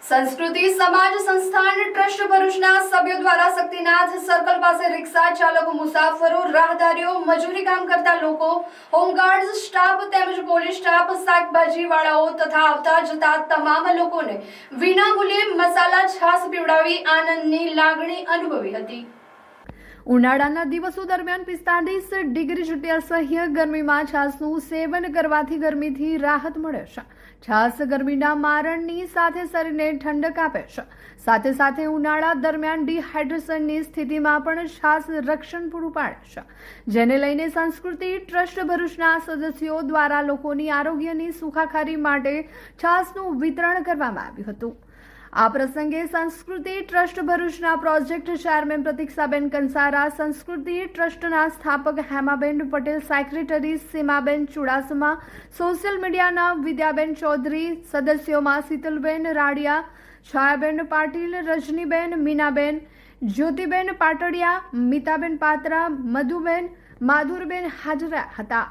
સંસ્કૃતિ સમાજ સંસ્થાન ટ્રસ્ટ ભરૂચના સભ્યો દ્વારા શક્તિનાથ સર્કલ પાસે રિક્ષા ચાલકો, મુસાફરો, રાહદારીઓ, મજૂરી કામ કરતા લોકો, હોમગાર્ડ સ્ટાફ તેમજ પોલીસ સ્ટાફ, શાકભાજીવાળાઓ તથા આવતા જતા તમામ લોકોને વિનામૂલ્યે મસાલા છાશ પીવડાવી આનંદની લાગણી અનુભવી હતી। ઉનાળાના દિવસો દરમિયાન 45 ડિગ્રી જેટલી અસહ્ય ગરમીમાં છાશનું સેવન કરવાથી ગરમીથી રાહત મળે છે। છાશ ગરમીના મારણની સાથે શરીરને ઠંડક આપે છે। સાથે સાથે ઉનાળા દરમિયાન ડિહાઇડ્રેશનની સ્થિતિમાં પણ છાશ રક્ષણ પૂરું પાડે છે, જેને લઈને સંસ્કૃતિ ટ્રસ્ટ ભરૂચના સદસ્યો દ્વારા લોકોની આરોગ્યની સુખાકારી માટે છાશનું વિતરણ કરવામાં આવ્યું હતું। આ પ્રસંગે સંસ્કૃતિ ટ્રસ્ટ ભરૂચના પ્રોજેક્ટ ચેરમેન પ્રતીક્ષાબેન કંસારા, સંસ્કૃતિ ટ્રસ્ટના સ્થાપક હેમાબેન પટેલ, સેક્રેટરી સીમાબેન ચુડાસમા, સોશિયલ મીડિયાના વિદ્યાબેન ચૌધરી, સદસ્યોમાં શીતલબેન રાડિયા, છાયાબેન પાટીલ, રજનીબેન, મીનાબેન, જ્યોતિબેન પાટડિયા, મિતાબેન પાત્રા, મધુબેન, માધુરબેન હાજર હતા।